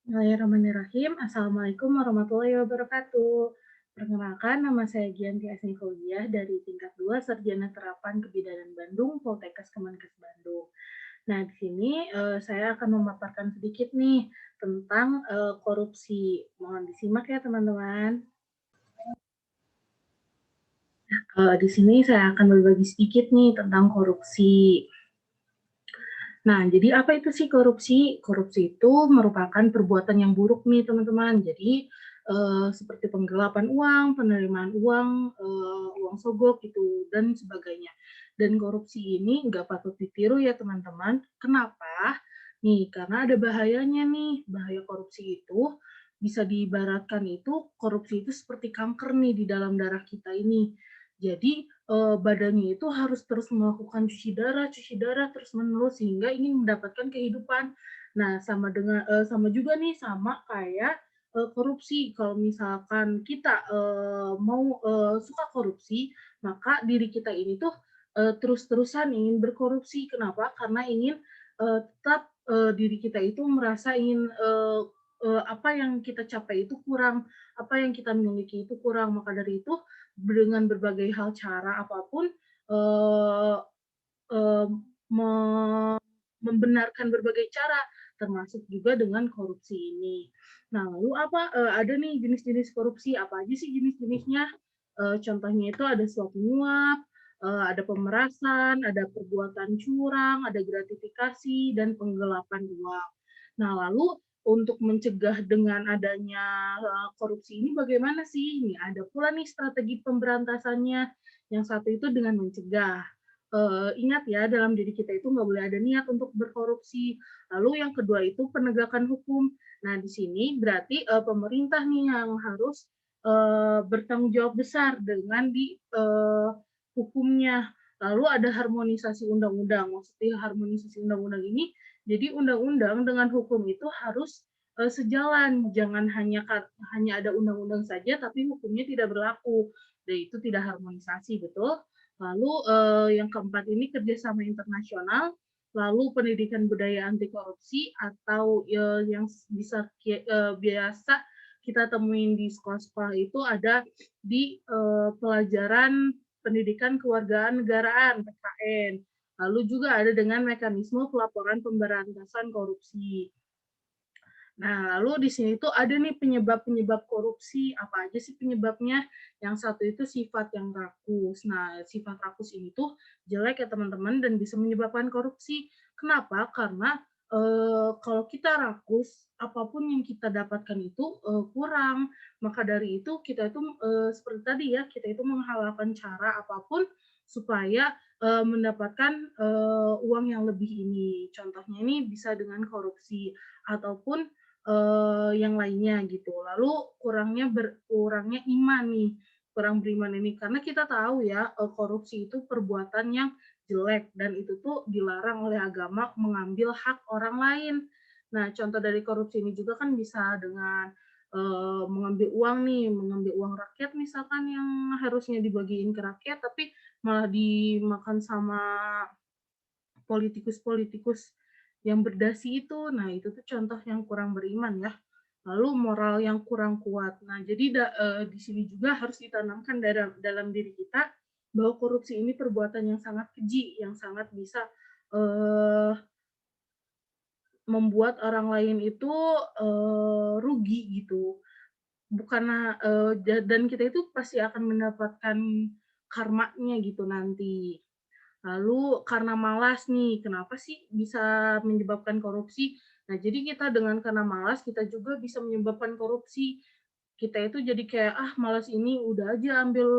Bismillahirrahmanirrahim. Assalamualaikum warahmatullahi wabarakatuh. Perkenalkan, nama saya Gianti Asnifauziah dari tingkat 2 Sarjana Terapan Kebidanan Bandung, Poltekkes Kemenkes Bandung. Nah, di sini saya akan memaparkan sedikit nih tentang korupsi. Mohon disimak ya teman-teman. Di sini saya akan berbagi sedikit nih tentang korupsi. Nah, jadi apa itu sih korupsi? Korupsi itu merupakan perbuatan yang buruk nih teman-teman. Jadi seperti penggelapan uang, penerimaan uang, uang sogok gitu dan sebagainya. Dan korupsi ini nggak patut ditiru ya teman-teman. Kenapa? Nih, karena ada bahayanya nih. Bahaya korupsi itu bisa diibaratkan itu korupsi itu seperti kanker nih di dalam darah kita ini. Jadi badannya itu harus terus melakukan cuci darah terus-menerus sehingga ingin mendapatkan kehidupan. Nah, sama juga nih sama kayak korupsi. Kalau misalkan kita mau suka korupsi, maka diri kita ini tuh terus-terusan ingin berkorupsi. Kenapa? Karena ingin tetap diri kita itu merasa ingin apa yang kita capai itu kurang, apa yang kita miliki itu kurang. Maka dari itu dengan berbagai hal cara apapun uh, uh, me- membenarkan berbagai cara termasuk juga dengan korupsi ini. Nah, lalu apa ada nih jenis-jenis korupsi apa aja sih jenis-jenisnya? Contohnya itu ada suap menyuap, ada pemerasan, ada perbuatan curang, ada gratifikasi dan penggelapan uang. Nah, lalu untuk mencegah dengan adanya korupsi ini bagaimana sih? Ini ada pula nih strategi pemberantasannya. Yang satu itu dengan mencegah. Ingat ya, dalam diri kita itu nggak boleh ada niat untuk berkorupsi. Lalu yang kedua itu penegakan hukum. Nah, di sini berarti pemerintah nih yang harus bertanggung jawab besar dengan di hukumnya. Lalu ada harmonisasi undang-undang. Maksudnya harmonisasi undang-undang ini, jadi undang-undang dengan hukum itu harus sejalan. Jangan hanya ada undang-undang saja, tapi hukumnya tidak berlaku. Dan itu tidak harmonisasi, betul. Lalu yang keempat ini kerjasama internasional. Lalu pendidikan budaya anti korupsi atau yang bisa biasa kita temuin di sekolah-sekolah itu ada di pelajaran pendidikan kewargaan negaraan (PKN). Lalu juga ada dengan mekanisme pelaporan pemberantasan korupsi. Nah, lalu di sini tuh ada nih penyebab-penyebab korupsi. Apa aja sih penyebabnya? Yang satu itu sifat yang rakus. Nah, sifat rakus ini tuh jelek ya teman-teman dan bisa menyebabkan korupsi. Kenapa? Karena kalau kita rakus, apapun yang kita dapatkan itu kurang. Maka dari itu kita itu seperti tadi ya, kita itu menghalalkan cara apapun supaya mendapatkan uang yang lebih ini. Contohnya ini bisa dengan korupsi ataupun yang lainnya gitu. Lalu kurangnya iman nih, kurang beriman ini karena kita tahu ya korupsi itu perbuatan yang jelek dan itu tuh dilarang oleh agama mengambil hak orang lain. Nah, contoh dari korupsi ini juga kan bisa dengan mengambil uang nih, mengambil uang rakyat misalkan yang harusnya dibagiin ke rakyat tapi malah dimakan sama politikus-politikus yang berdasi itu. Nah, itu tuh contoh yang kurang beriman ya. Lalu moral yang kurang kuat. Nah, jadi di sini juga harus ditanamkan dalam diri kita bahwa korupsi ini perbuatan yang sangat keji, yang sangat bisa uh, membuat orang lain itu rugi gitu. Bukanlah dan kita itu pasti akan mendapatkan karmanya gitu nanti. Lalu karena malas nih, kenapa sih bisa menyebabkan korupsi? Nah, jadi kita dengan karena malas, kita juga bisa menyebabkan korupsi. Kita itu jadi kayak, ah malas ini udah aja ambil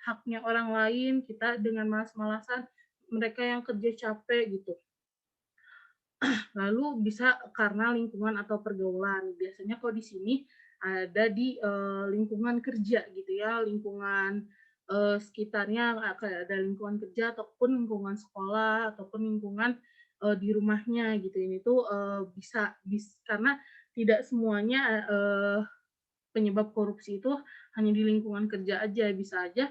haknya orang lain, kita dengan malas-malasan, mereka yang kerja capek gitu. Lalu bisa karena lingkungan atau pergaulan. Biasanya kalau di sini ada di lingkungan kerja gitu ya, lingkungan sekitarnya kayak ada lingkungan kerja ataupun lingkungan sekolah ataupun lingkungan di rumahnya gitu. Ini tuh bisa karena tidak semuanya penyebab korupsi itu hanya di lingkungan kerja aja, bisa aja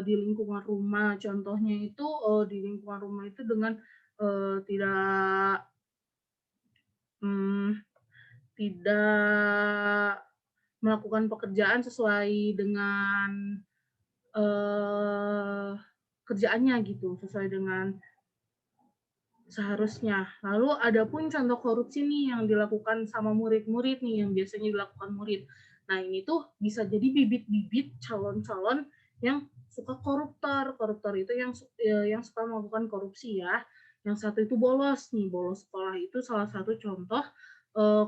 di lingkungan rumah. Contohnya itu di lingkungan rumah itu dengan tidak tidak melakukan pekerjaan sesuai dengan, eee, kerjaannya gitu, sesuai dengan seharusnya. Lalu ada pun contoh korupsi nih yang dilakukan sama murid-murid nih, yang biasanya dilakukan murid. Nah, ini tuh bisa jadi bibit-bibit calon-calon yang suka koruptor. Koruptor itu yang suka melakukan korupsi ya. Yang satu itu bolos nih, bolos sekolah itu salah satu contoh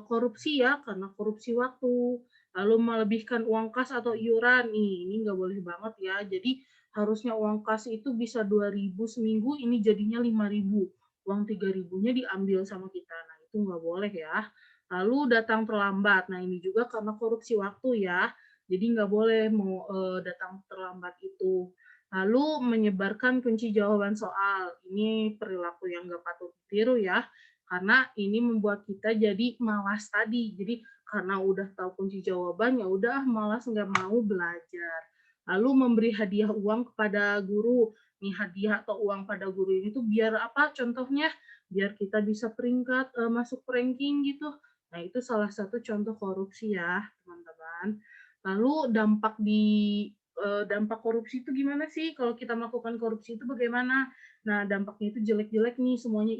korupsi ya, karena korupsi waktu. Lalu melebihkan uang kas atau iuran, nih ini nggak boleh banget ya. Jadi harusnya uang kas itu bisa 2.000 seminggu, ini jadinya 5.000, uang 3.000-nya diambil sama kita. Nah, itu nggak boleh ya. Lalu datang terlambat. Nah, ini juga karena korupsi waktu ya. Jadi nggak boleh mau datang terlambat itu. Lalu menyebarkan kunci jawaban soal. Ini perilaku yang nggak patut ditiru ya. Karena ini membuat kita jadi malas tadi. Jadi karena udah tahu kunci jawaban, ya udah malas nggak mau belajar. Lalu memberi hadiah uang kepada guru, nih hadiah atau uang pada guru ini tuh biar apa contohnya? Biar kita bisa peringkat masuk ranking gitu. Nah, itu salah satu contoh korupsi ya, teman-teman. Lalu dampak korupsi itu gimana sih? Kalau kita melakukan korupsi itu bagaimana? Nah, dampaknya itu jelek-jelek nih semuanya.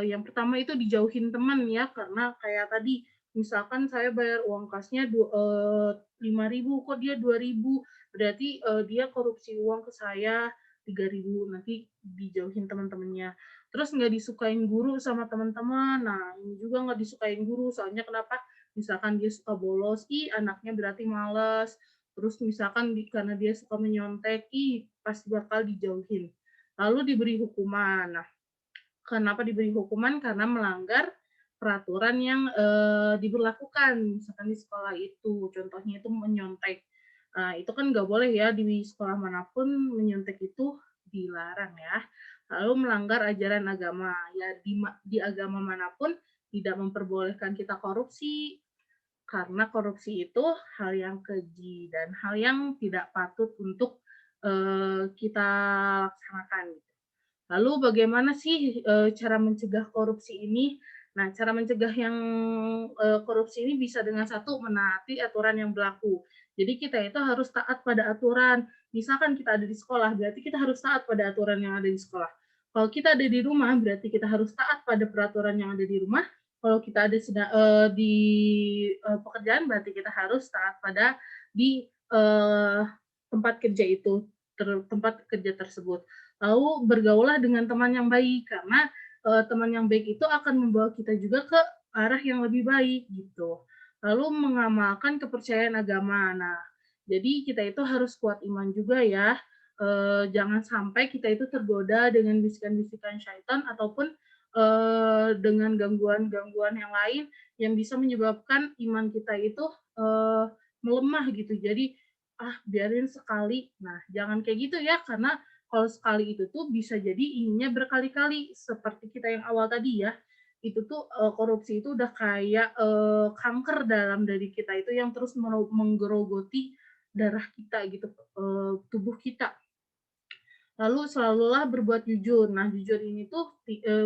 Yang pertama itu dijauhin teman ya, karena kayak tadi, misalkan saya bayar uang kasnya 5.000, kok dia 2.000, berarti dia korupsi uang ke saya 3.000, nanti dijauhin teman-temannya. Terus nggak disukain guru sama teman-teman, nah ini juga nggak disukain guru, soalnya kenapa? Misalkan dia suka bolos, anaknya berarti males. Terus misalkan karena dia suka menyontek, pasti bakal dijauhin. Lalu diberi hukuman. Nah, kenapa diberi hukuman? Karena melanggar peraturan yang diberlakukan, misalkan di sekolah itu, contohnya itu menyontek. Nah, itu kan nggak boleh ya di sekolah manapun menyontek itu dilarang ya. Lalu melanggar ajaran agama, ya di agama manapun tidak memperbolehkan kita korupsi, karena korupsi itu hal yang keji dan hal yang tidak patut untuk kita laksanakan. Lalu bagaimana sih cara mencegah korupsi ini? Nah, cara mencegah yang korupsi ini bisa dengan satu, menaati aturan yang berlaku. Jadi kita itu harus taat pada aturan. Misalkan kita ada di sekolah, berarti kita harus taat pada aturan yang ada di sekolah. Kalau kita ada di rumah, berarti kita harus taat pada peraturan yang ada di rumah. Kalau kita ada di pekerjaan, berarti kita harus taat pada di tempat kerja itu, tempat kerja tersebut. Lalu bergaulah dengan teman yang baik, karena teman yang baik itu akan membawa kita juga ke arah yang lebih baik gitu. Lalu mengamalkan kepercayaan agama. Nah, jadi kita itu harus kuat iman juga ya. Jangan sampai kita itu tergoda dengan bisikan-bisikan syaitan ataupun dengan gangguan-gangguan yang lain yang bisa menyebabkan iman kita itu melemah gitu. Jadi biarin sekali. Nah, jangan kayak gitu ya, karena kalau sekali itu tuh bisa jadi inginnya berkali-kali, seperti kita yang awal tadi ya. Itu tuh korupsi itu udah kayak kanker dalam diri kita itu yang terus menggerogoti darah kita gitu, tubuh kita. Lalu selalulah berbuat jujur. Nah, jujur ini tuh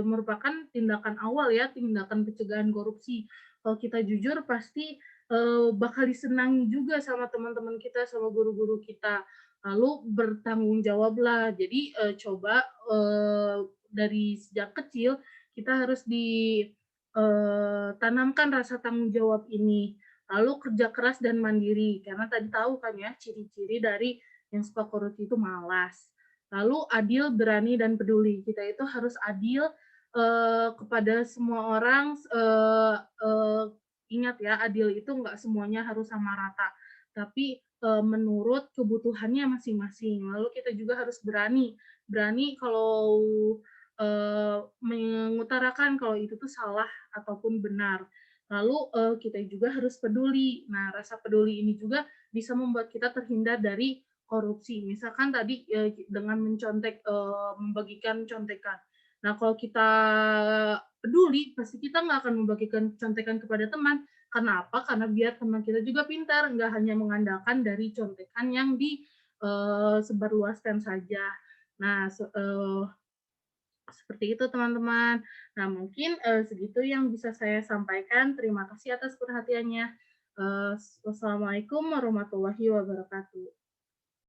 merupakan tindakan awal ya, tindakan pencegahan korupsi. Kalau kita jujur pasti bakal disenangi juga sama teman-teman kita, sama guru-guru kita. Lalu bertanggung jawablah. Jadi coba dari sejak kecil kita harus ditanamkan rasa tanggung jawab ini. Lalu kerja keras dan mandiri. Karena tadi tahu kan ya ciri-ciri dari yang suka korupsi itu malas. Lalu adil, berani, dan peduli. Kita itu harus adil kepada semua orang. Ingat ya, adil itu nggak semuanya harus sama rata, tapi menurut kebutuhannya masing-masing. Lalu kita juga harus berani, berani kalau mengutarakan kalau itu tuh salah ataupun benar. Lalu kita juga harus peduli. Nah, rasa peduli ini juga bisa membuat kita terhindar dari korupsi. Misalkan tadi dengan membagikan contekan. Nah, kalau kita peduli, pasti kita nggak akan membagikan contekan kepada teman. Kenapa? Karena biar teman kita juga pintar, nggak hanya mengandalkan dari contekan yang disebarluaskan saja. Nah, Seperti itu teman-teman. Nah mungkin, segitu yang bisa saya sampaikan. Terima kasih atas perhatiannya. Wassalamualaikum warahmatullahi wabarakatuh.